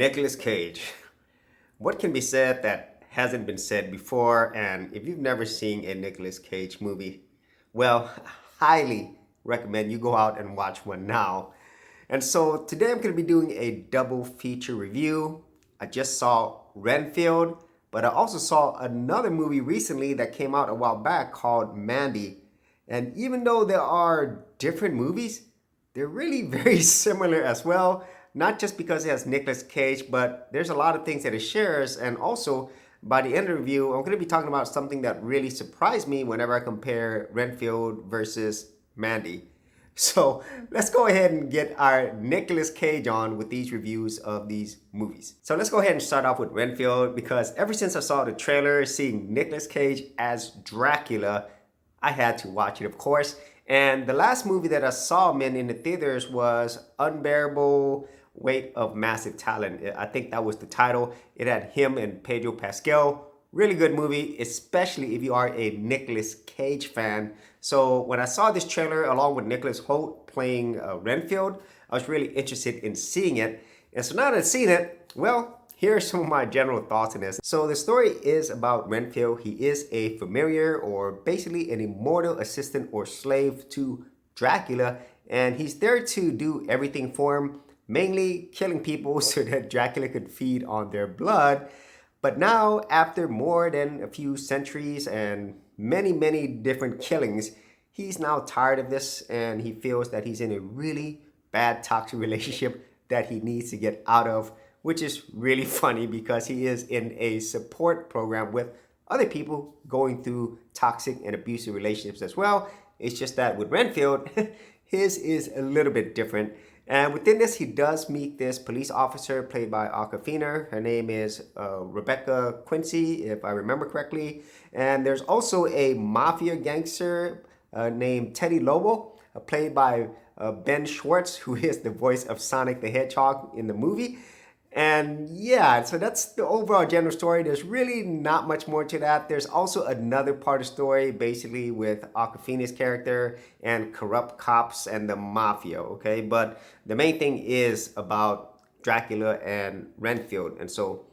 Nicolas Cage. What can be said that hasn't been said before? And if you've never seen a Nicolas Cage movie, well, highly recommend you go out and watch one now. And so today I'm going to be doing a double feature review. I just saw Renfield, but I also saw another movie recently that came out a while back called Mandy. And even though there are different movies, they're really very similar as well. Not just because it has Nicolas Cage, but there's a lot of things that it shares. And also, by the end of the review, I'm going to be talking about something that really surprised me whenever I compare Renfield versus Mandy. So let's go ahead and get our Nicolas Cage on with these reviews of these movies. So let's go ahead and start off with Renfield, because ever since I saw the trailer, seeing Nicolas Cage as Dracula, I had to watch it, of course. And the last movie that I saw him in the theaters was Unbearable Weight of Massive Talent. I think that was the title. It had him and Pedro Pascal. Really good movie, especially if you are a Nicolas Cage fan. So when I saw this trailer along with Nicholas Hoult playing Renfield, I was really interested in seeing it. And so now that I've seen it, well, here are some of my general thoughts on this. So the story is about Renfield. He is a familiar, or basically an immortal assistant or slave to Dracula, and he's there to do everything for him, mainly killing people so that Dracula could feed on their blood. But now, after more than a few centuries and many different killings, he's now tired of this, and he feels that he's in a really bad toxic relationship that he needs to get out of, which is really funny because he is in a support program with other people going through toxic and abusive relationships as well. It's just that with Renfield, his is a little bit different. And within this, he does meet this police officer played by Awkwafina. Her name is Rebecca Quincy, if I remember correctly. And there's also a mafia gangster named Teddy Lobo, played by Ben Schwartz, who is the voice of Sonic the Hedgehog in the movie. And yeah, so that's the overall general story. There's really not much more to that. There's also another part of the story, basically with Awkwafina's character and corrupt cops and the mafia, okay? But the main thing is about Dracula and Renfield. And so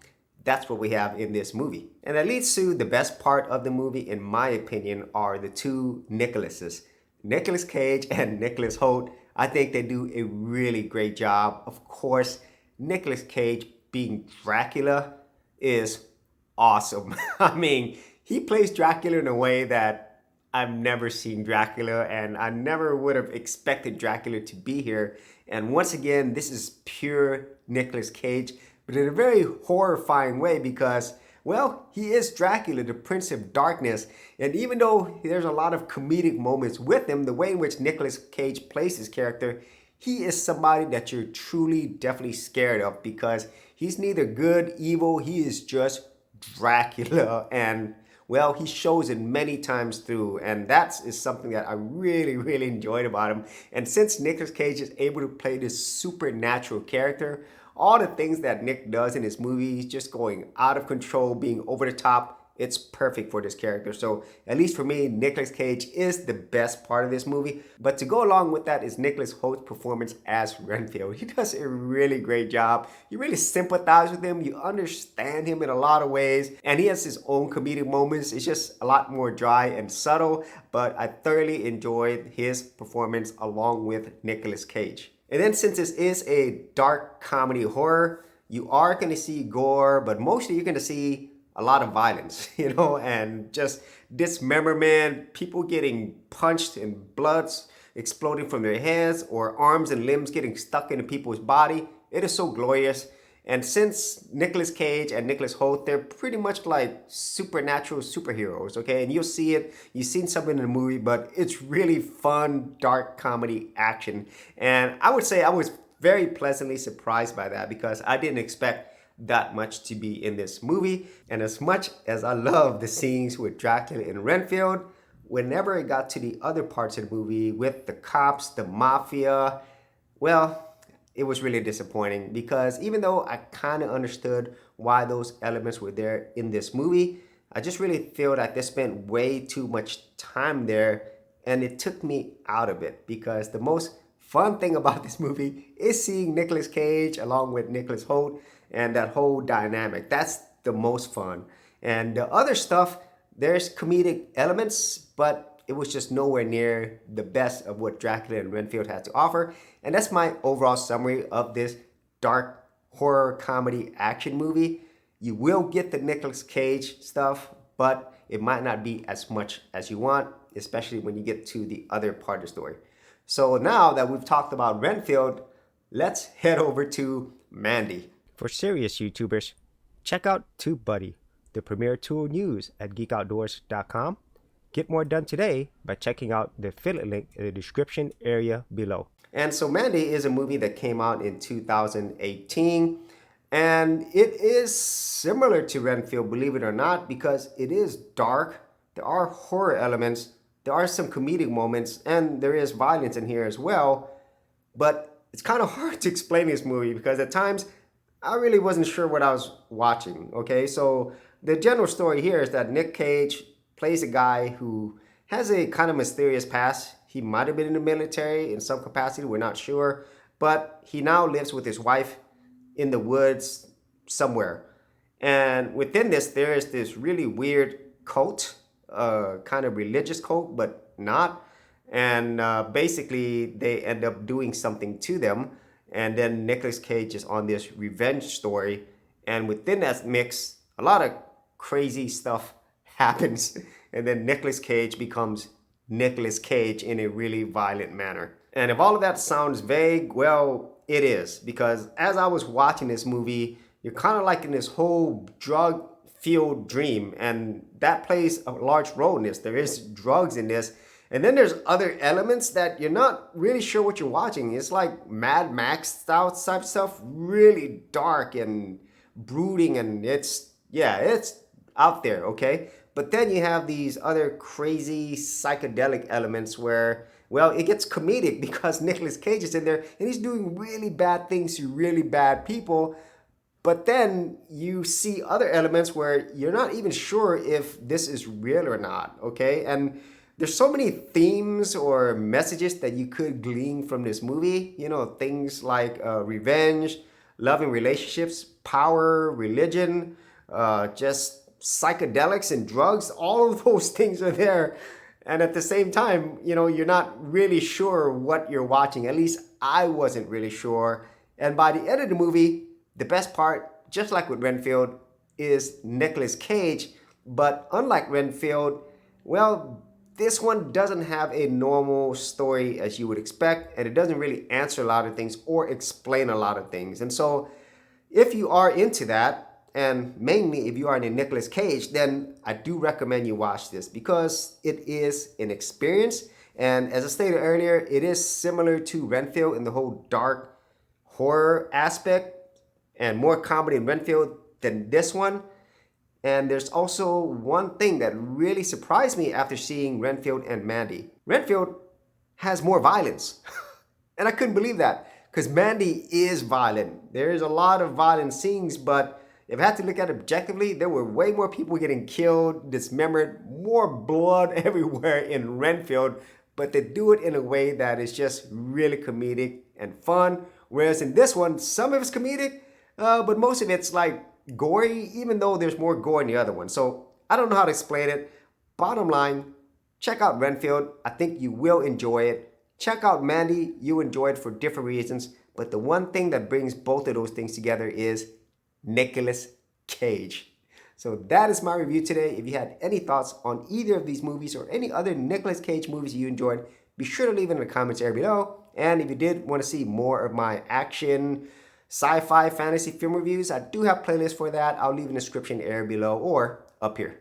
that's what we have in this movie. And that leads to the best part of the movie, in my opinion, are the two Nicolases, Nicolas Cage and Nicholas Hoult. I think they do a really great job. Of course, Nicolas Cage being Dracula is awesome. I mean, he plays Dracula in a way that I've never seen Dracula, and I never would have expected Dracula to be here. And once again, this is pure Nicolas Cage, but in a very horrifying way because, well, he is Dracula, the Prince of Darkness. And even though there's a lot of comedic moments with him, the way in which Nicolas Cage plays his character, he is somebody that you're truly, definitely scared of because he's neither good, evil, he is just Dracula. And, well, he shows it many times through. And that is something that I really enjoyed about him. And since Nicolas Cage is able to play this supernatural character, all the things that Nick does in his movies, just going out of control, being over the top, it's perfect for this character. So at least for me, Nicolas Cage is the best part of this movie. But to go along with that is Nicholas Hoult's performance as Renfield. He does a really great job. You really sympathize with him. You understand him in a lot of ways. And he has his own comedic moments. It's just a lot more dry and subtle. But I thoroughly enjoyed his performance along with Nicolas Cage. And then since this is a dark comedy horror, you are going to see gore, but mostly you're going to see a lot of violence, you know, and just dismemberment, people getting punched and bloods exploding from their heads or arms and limbs getting stuck into people's body. It is so glorious. And since Nicolas Cage and Nicholas Hoult, they're pretty much like supernatural superheroes, okay? And you'll see it, you've seen something in the movie, but it's really fun, dark comedy action. And I would say I was very pleasantly surprised by that because I didn't expect that much to be in this movie. And as much as I love the scenes with Dracula and Renfield, whenever it got to the other parts of the movie with the cops, the mafia, well, it was really disappointing because even though I kind of understood why those elements were there in this movie, I just really feel like they spent way too much time there and it took me out of it because the most fun thing about this movie is seeing Nicolas Cage along with Nicholas Hoult and that whole dynamic. That's the most fun. And the other stuff, there's comedic elements, but it was just nowhere near the best of what Dracula and Renfield had to offer. And that's my overall summary of this dark horror comedy action movie. You will get the Nicolas Cage stuff, but it might not be as much as you want, especially when you get to the other part of the story. So now that we've talked about Renfield, let's head over to Mandy. For serious YouTubers, check out TubeBuddy, the premier tool news at geekoutdoors.com. Get more done today by checking out the affiliate link in the description area below. And so Mandy is a movie that came out in 2018. And it is similar to Renfield, believe it or not, because it is dark. There are horror elements. There are some comedic moments, and there is violence in here as well. But it's kind of hard to explain this movie because at times I really wasn't sure what I was watching. Okay, so the general story here is that Nick Cage plays a guy who has a kind of mysterious past. He might have been in the military in some capacity, we're not sure. But he now lives with his wife in the woods somewhere. And within this, there is this really weird cult, kind of religious cult, but not. And basically, they end up doing something to them. And then Nicolas Cage is on this revenge story. And within that mix, a lot of crazy stuff happens. And then Nicolas Cage becomes Nicolas Cage in a really violent manner. And if all of that sounds vague, well, it is. Because as I was watching this movie, you're kind of like in this whole drug-fueled dream. And that plays a large role in this. There is drugs in this. And then there's other elements that you're not really sure what you're watching. It's like Mad Max style type stuff, really dark and brooding, and it's out there, okay? But then you have these other crazy psychedelic elements where, well, it gets comedic because Nicolas Cage is in there and he's doing really bad things to really bad people. But then you see other elements where you're not even sure if this is real or not, okay? And there's so many themes or messages that you could glean from this movie. You know, things like revenge, loving relationships, power, religion, just psychedelics and drugs. All of those things are there. And at the same time, you know, you're not really sure what you're watching. At least I wasn't really sure. And by the end of the movie, the best part, just like with Renfield, is Nicolas Cage. But unlike Renfield, well, this one doesn't have a normal story as you would expect, and it doesn't really answer a lot of things or explain a lot of things. And so if you are into that, and mainly if you are into Nicolas Cage, then I do recommend you watch this because it is an experience. And as I stated earlier, it is similar to Renfield in the whole dark horror aspect and more comedy in Renfield than this one. And there's also one thing that really surprised me after seeing Renfield and Mandy. Renfield has more violence. And I couldn't believe that because Mandy is violent. There is a lot of violent scenes, but if I had to look at it objectively, there were way more people getting killed, dismembered, more blood everywhere in Renfield, but they do it in a way that is just really comedic and fun. Whereas in this one, some of it's comedic, but most of it's like gory, even though there's more gore in the other one. So I don't know how to explain it. Bottom line, check out Renfield. I think you will enjoy it. Check out Mandy. You enjoy it for different reasons. But the one thing that brings both of those things together is Nicolas Cage. So that is my review today. If you had any thoughts on either of these movies or any other Nicolas Cage movies you enjoyed, be sure to leave it in the comments area below. And if you did want to see more of my action, sci-fi, fantasy film reviews, I do have playlists for that. I'll leave in the description area below or up here.